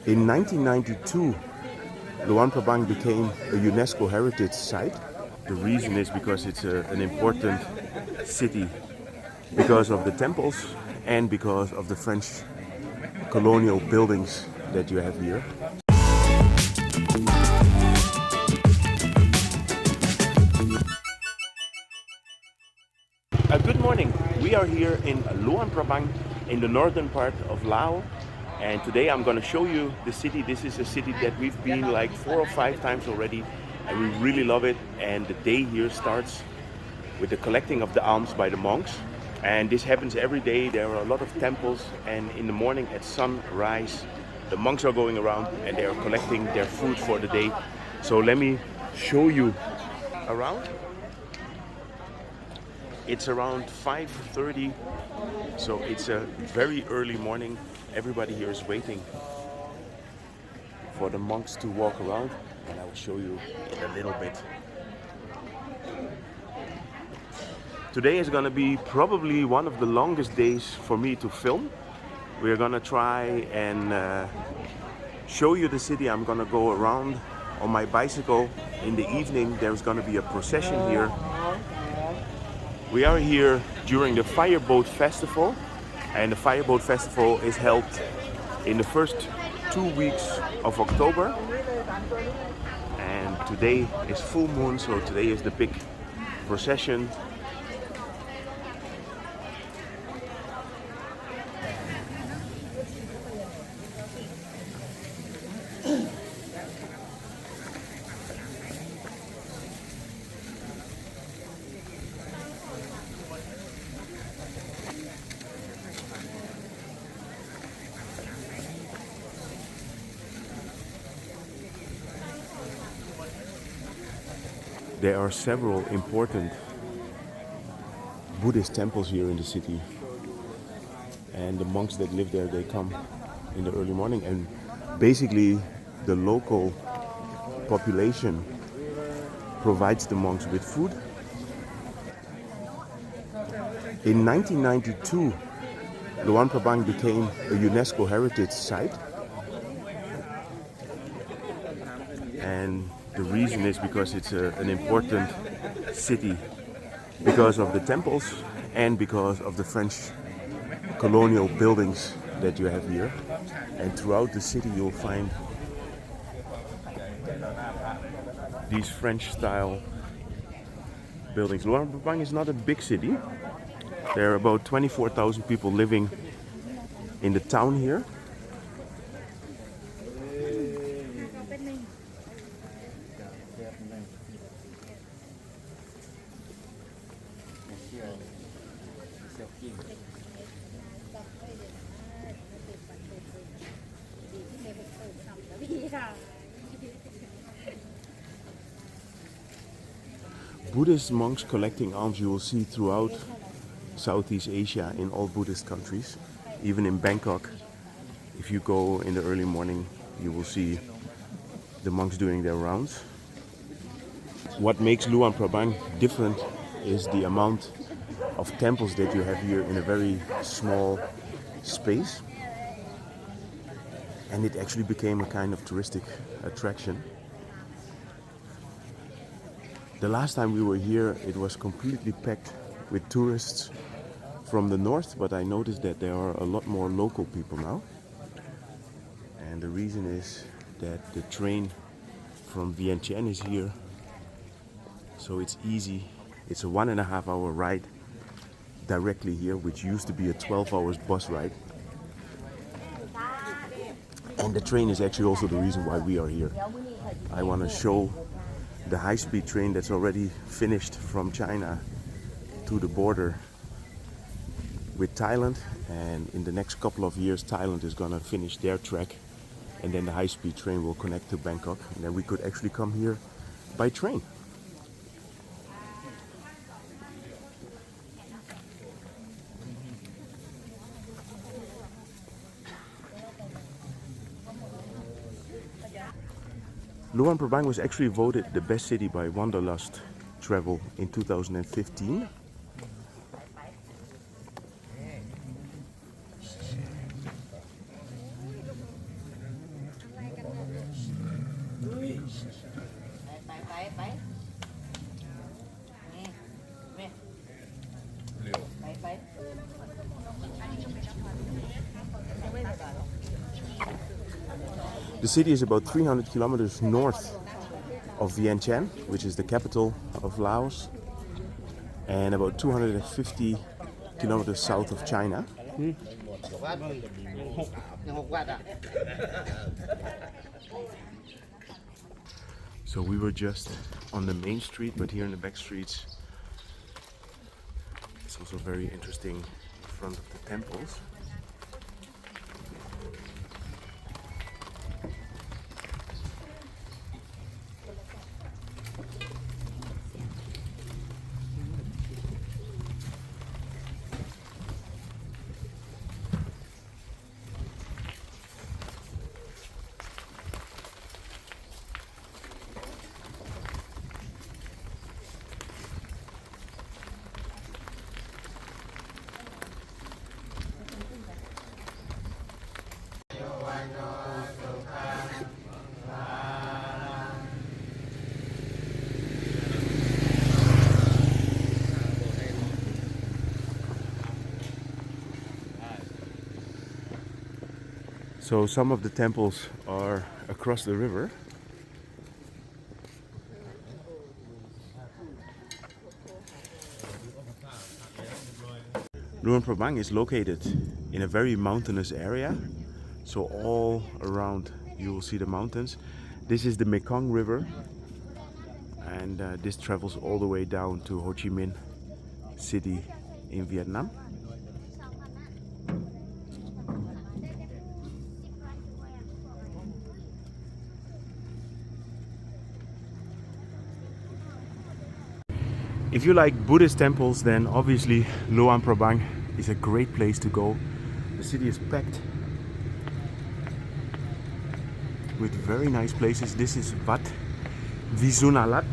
In 1992, Luang Prabang became a UNESCO heritage site. The reason is because it's an important city because of the temples and because of the French colonial buildings that you have here. Good morning. We are here in Luang Prabang in the northern part of Laos, and today I'm going to show you the city. This is a city that we've been like 4 or 5 times already, and we really love it. And the day here starts with the collecting of the alms by the monks, and this happens every day. There are a lot of temples, and in the morning at sunrise the monks are going around and they are collecting their food for the day. So let me show you around. It's around 5:30, so it's a very early morning. Everybody here is waiting for the monks to walk around, and I will show you in a little bit. Today is going to be probably one of the longest days for me to film. We're going to try and show you the city. I'm going to go around on my bicycle. In the evening there's going to be a procession here. We are here during the Fireboat Festival, and the Fireboat Festival is held in the first 2 weeks of October. And today is full moon, so today is the big procession. There are several important Buddhist temples here in the city, and the monks that live there, they come in the early morning, and basically the local population provides the monks with food. In 1992, Luang Prabang became a UNESCO heritage site, and the reason is because it's an important city because of the temples and because of the French colonial buildings that you have here. And throughout the city you'll find these French style buildings. Luang Prabang is not a big city. There are about 24,000 people living in the town here. Buddhist monks collecting alms you will see throughout Southeast Asia in all Buddhist countries. Even in Bangkok, if you go in the early morning, you will see the monks doing their rounds. What makes Luang Prabang different is the amount of temples that you have here in a very small space. And it actually became a kind of touristic attraction. The last time we were here, it was completely packed with tourists from the north, but I noticed that there are a lot more local people now. And the reason is that the train from Vientiane is here, so it's easy. It's a 1.5 hour ride directly here, which used to be a 12 hours bus ride. And the train is actually also the reason why we are here. I want to show the high-speed train that's already finished from China to the border with Thailand, and in the next couple of years Thailand is gonna finish their track, and then the high-speed train will connect to Bangkok, and then we could actually come here by train. Luang Prabang was actually voted the best city by Wanderlust Travel in 2015. The city is about 300 kilometers north of Vientiane, which is the capital of Laos, and about 250 kilometers south of China. So we were just on the main street, but here in the back streets it's also very interesting in front of the temples. So some of the temples are across the river. Luang Prabang is located in a very mountainous area. So all around you will see the mountains. This is the Mekong River, and this travels all the way down to Ho Chi Minh City in Vietnam. If you like Buddhist temples, then obviously Luang Prabang is a great place to go. The city is packed with very nice places. This is Wat Visunalat.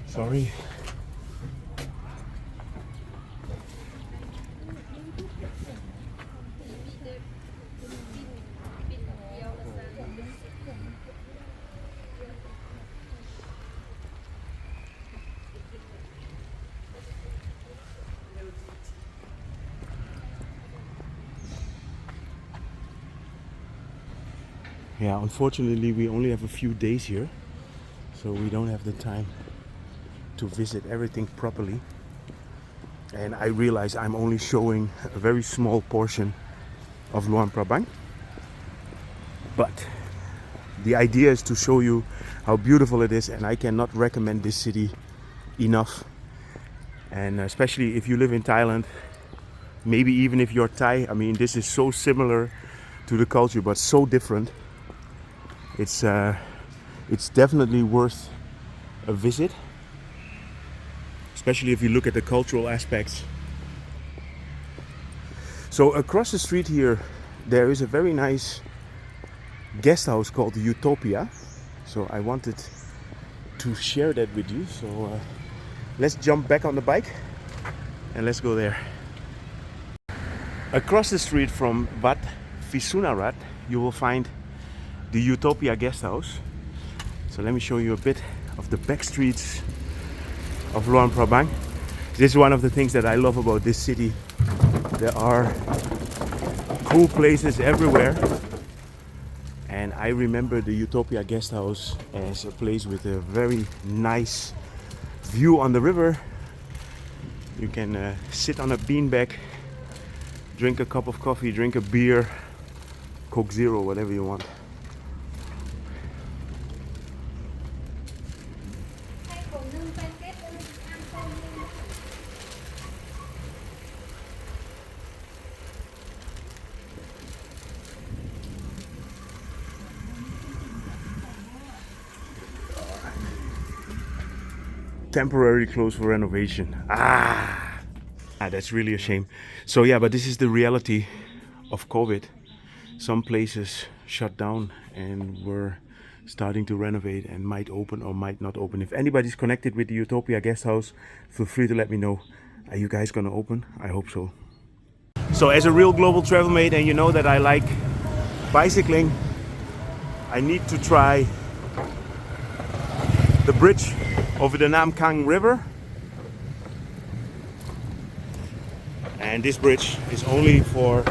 Sorry. Yeah, unfortunately we only have a few days here, so we don't have the time to visit everything properly. And I realize I'm only showing a very small portion of Luang Prabang, but the idea is to show you how beautiful it is, and I cannot recommend this city enough. And especially if you live in Thailand, maybe even if you're Thai, I mean, this is so similar to the culture but so different. It's definitely worth a visit, especially if you look at the cultural aspects. So across the street here there is a very nice guest house called Utopia, so I wanted to share that with you. So let's jump back on the bike and let's go there. Across the street from Wat Visunarat you will find the Utopia guest house. So let me show you a bit of the back streets of Luang Prabang. This is one of the things that I love about this city. There are cool places everywhere, and I remember the Utopia guest house as a place with a very nice view on the river. You can sit on a beanbag, drink a cup of coffee, drink a beer, Coke Zero, whatever you want. Temporarily closed for renovation. That's really a shame. So yeah, but this is the reality of COVID. Some places shut down and we're starting to renovate and might open or might not open. If anybody's connected with the Utopia guest house, feel free to let me know. Are you guys gonna open? I hope so. So as a real global travel mate, and you know that I like bicycling, I need to try the bridge over the Mekong River. And this bridge is only for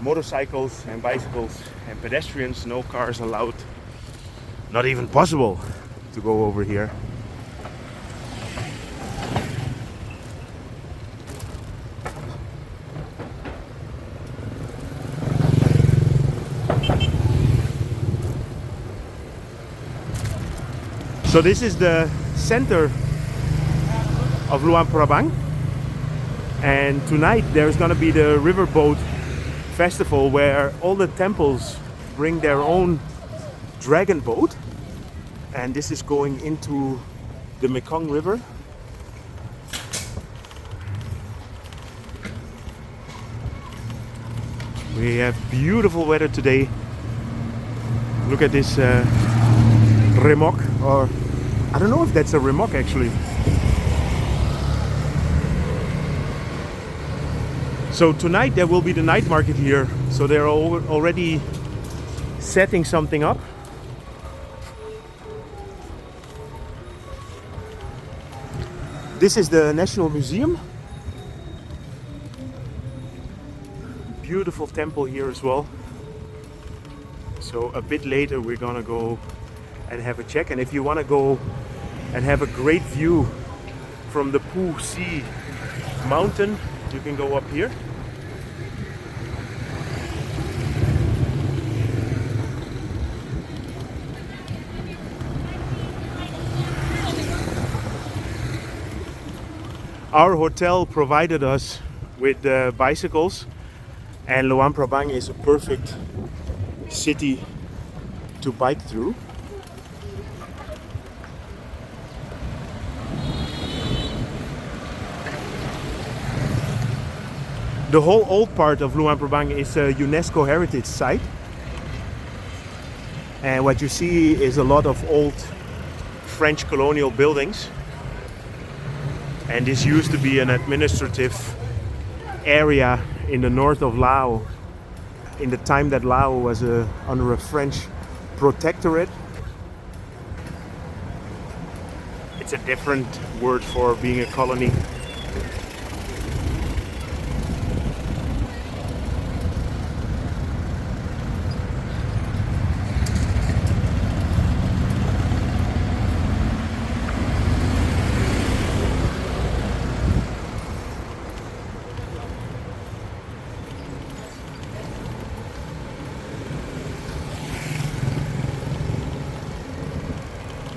motorcycles and bicycles and pedestrians, no cars allowed. Not even possible to go over here. So this is the center of Luang Prabang, and tonight there's gonna be the riverboat festival where all the temples bring their own dragon boat, and this is going into the Mekong River. We have beautiful weather today. Look at this remok, or I don't know if that's a remok actually. So tonight there will be the night market here, so they're already setting something up. This is the National Museum. Beautiful temple here as well. So a bit later we're gonna go and have a check, and if you want to go and have a great view from the Phu Sea mountain, you can go up here. Our hotel provided us with bicycles, and Luang Prabang is a perfect city to bike through. The whole old part of Luang Prabang is a UNESCO heritage site, and what you see is a lot of old French colonial buildings, and this used to be an administrative area in the north of Laos in the time that Laos was under a French protectorate. It's a different word for being a colony.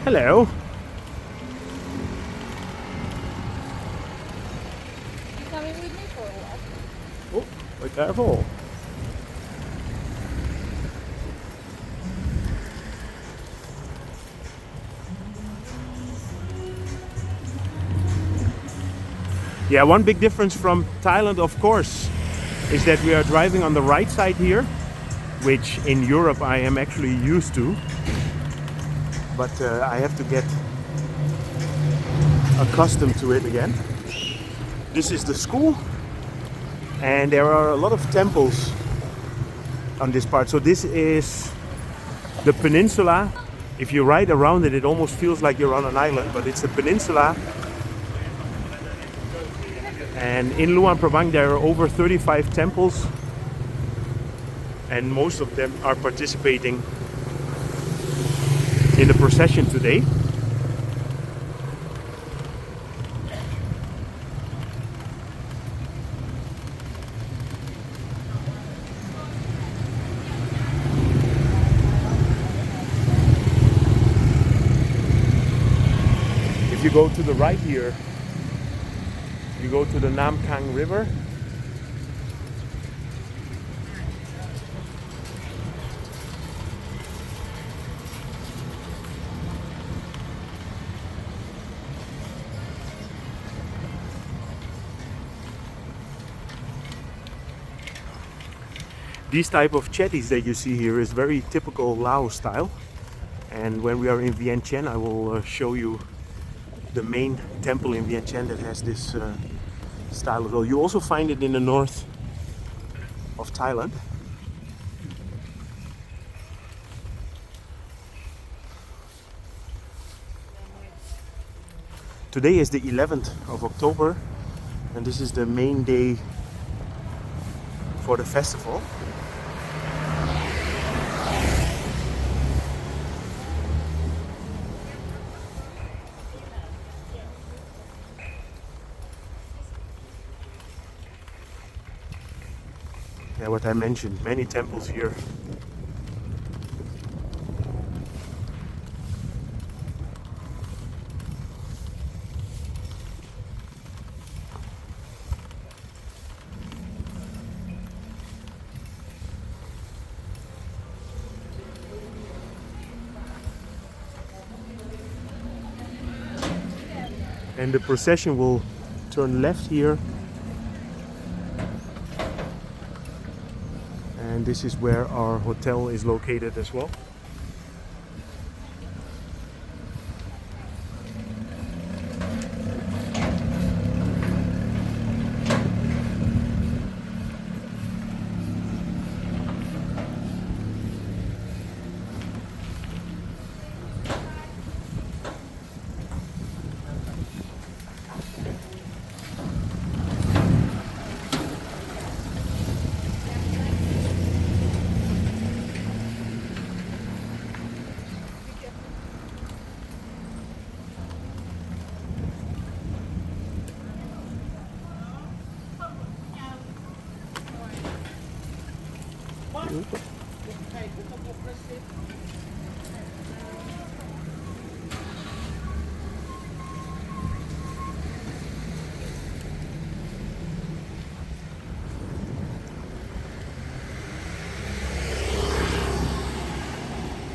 Hello. You coming with me for a walk? Oh, be careful. Yeah, one big difference from Thailand, of course, is that we are driving on the right side here, which in Europe I am actually used to. But I have to get accustomed to it again. This is the school, and there are a lot of temples on this part. So this is the peninsula. If you ride around it, it almost feels like you're on an island, but it's a peninsula. And in Luang Prabang there are over 35 temples, and most of them are participating the procession today. If you go to the right here, you go to the Mekong River. These type of chetties that you see here is very typical Laos style, and when we are in Vientiane I will show you the main temple in Vientiane that has this style as well. You also find it in the north of Thailand. Today is the 11th of October and this is the main day for the festival. Yeah, what I mentioned, many temples here. And the procession will turn left here. And this is where our hotel is located as well.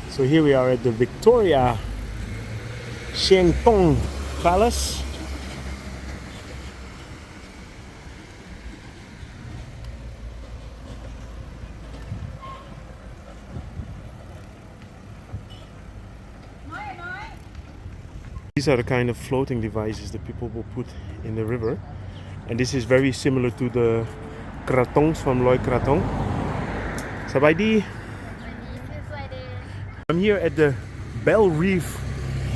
So here we are at the Victoria Sheng Tong Palace. These are the kind of floating devices that people will put in the river. And this is very similar to the kratongs from Loy Krathong. Sabaidi. I'm here at the Bell Reef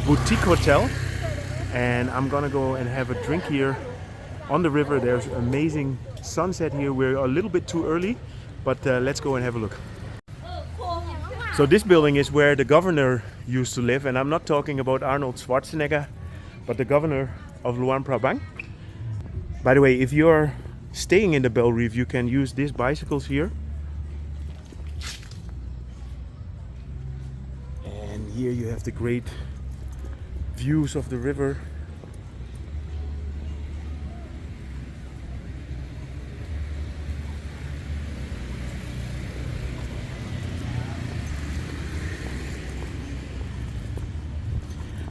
Boutique Hotel and I'm gonna go and have a drink here on the river. There's amazing sunset here. We're a little bit too early, but let's go and have a look. So this building is where the governor used to live, and I'm not talking about Arnold Schwarzenegger, but the governor of Luang Prabang. By the way, if you're staying in the Bell Reef, you can use these bicycles here. And here you have the great views of the river.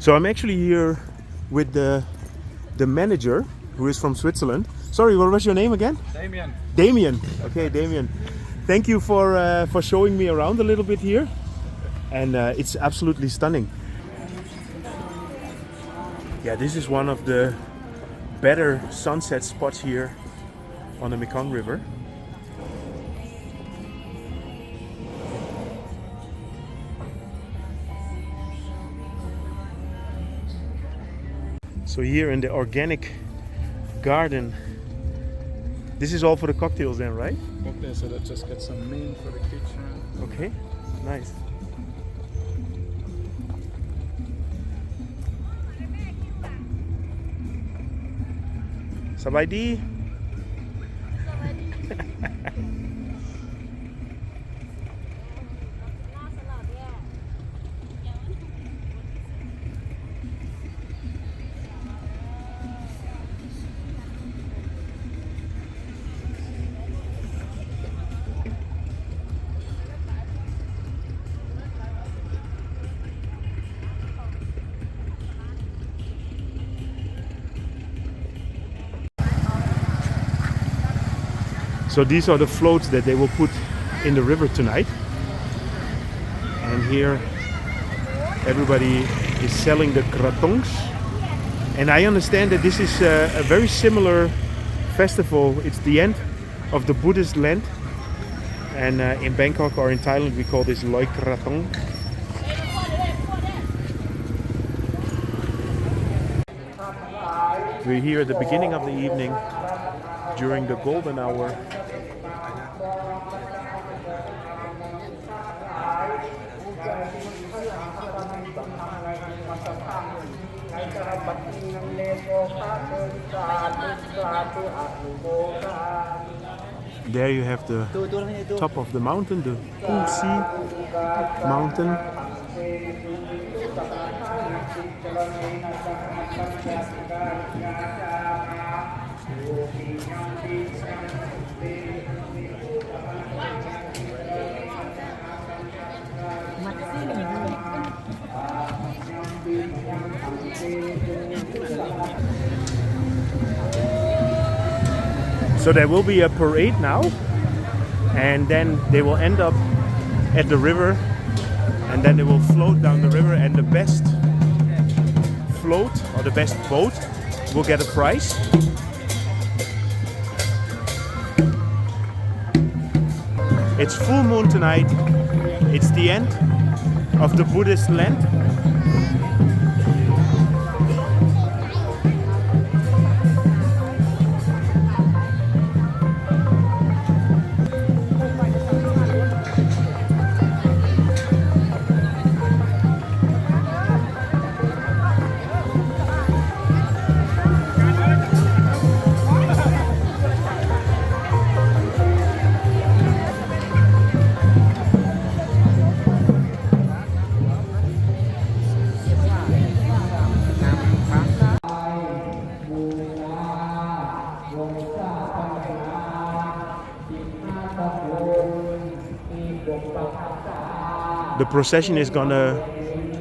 So I'm actually here with the manager, who is from Switzerland. Sorry, what was your name again? Damien. Damien. Okay, Damien. Thank you for showing me around a little bit here, and it's absolutely stunning. Yeah, this is one of the better sunset spots here on the Mekong River. So here in the organic garden, this is all for the cocktails then, right? Okay, so let's just get some meat for the kitchen. Okay, nice. สบายดี So these are the floats that they will put in the river tonight. And here everybody is selling the kratongs. And I understand that this is a very similar festival. It's the end of the Buddhist Lent. And in Bangkok or in Thailand we call this Loi Kratong. We're here at the beginning of the evening during the golden hour. There you have the top of the mountain, the Pulsi mountain. So there will be a parade now, and then they will end up at the river, and then they will float down the river, and the best float or the best boat will get a prize. It's full moon tonight. It's the end of the Buddhist Lent. The procession is gonna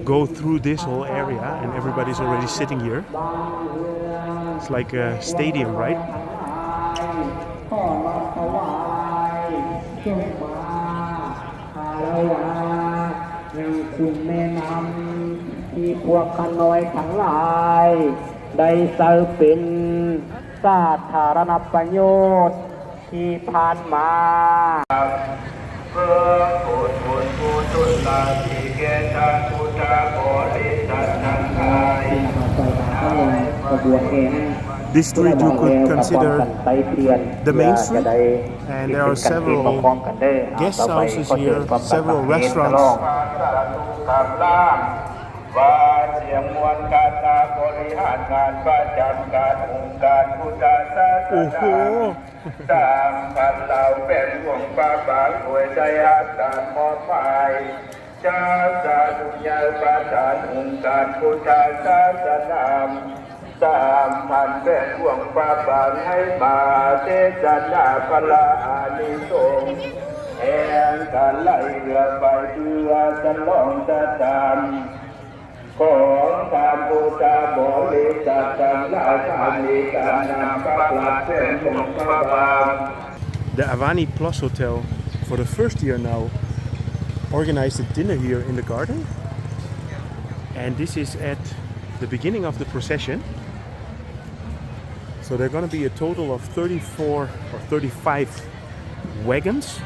go through this whole area, and everybody's already sitting here. It's like a stadium, right? This street you could consider the main street, and there are several guest houses here, several restaurants. The Avani Plus Hotel, for the first year now, organized a dinner here in the garden, and this is at the beginning of the procession. So there are going to be a total of 34 or 35 wagons,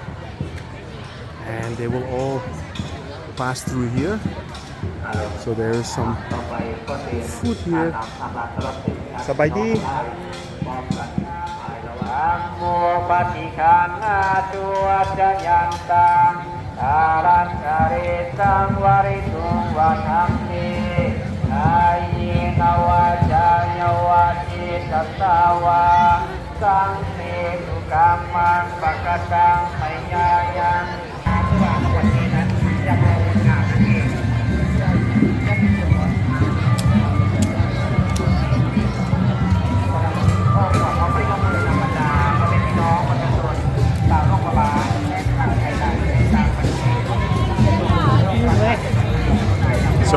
and they will all pass through here. So there is some food here. Sabaidi. So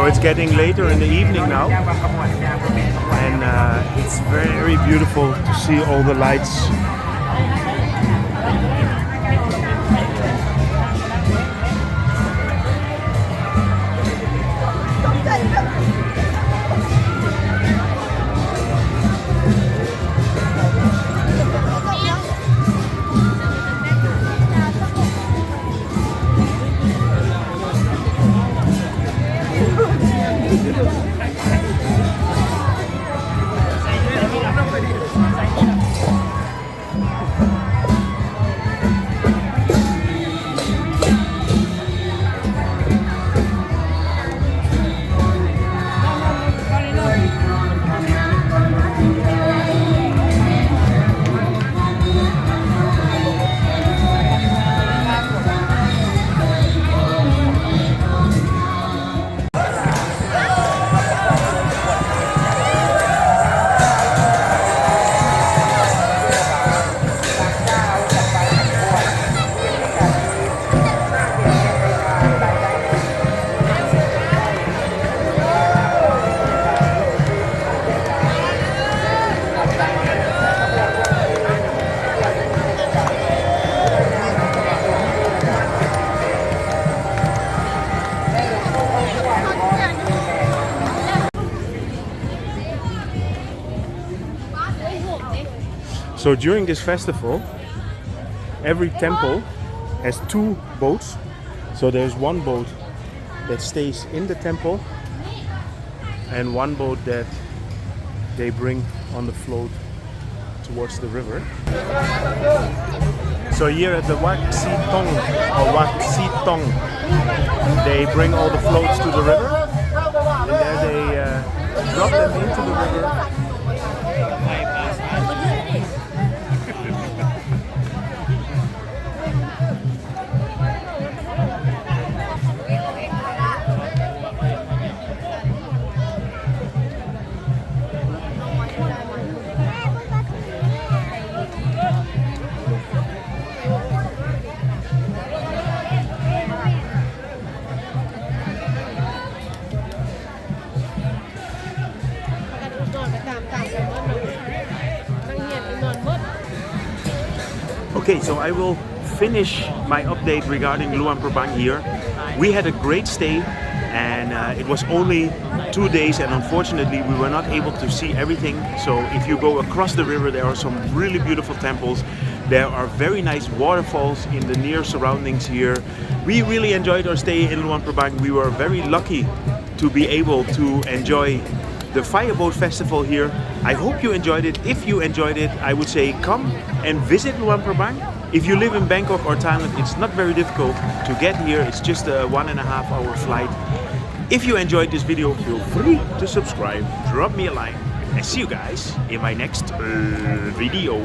it's getting later in the evening now, and it's very beautiful to see all the lights. So during this festival, every temple has two boats. So there's one boat that stays in the temple and one boat that they bring on the float towards the river. So here at the Wat Sitong or Wat Sitong, they bring all the floats to the river, and there they drop them into the river. Okay, so I will finish my update regarding Luang Prabang here. We had a great stay, and it was only 2 days, and unfortunately we were not able to see everything. So if you go across the river, there are some really beautiful temples. There are very nice waterfalls in the near surroundings here. We really enjoyed our stay in Luang Prabang. We were very lucky to be able to enjoy the Fireboat Festival here. I hope you enjoyed it. If you enjoyed it, I would say come and visit Luang Prabang. If you live in Bangkok or Thailand, it's not very difficult to get here. It's just a 1.5 hour flight. If you enjoyed this video, feel free to subscribe, drop me a like, and see you guys in my next video.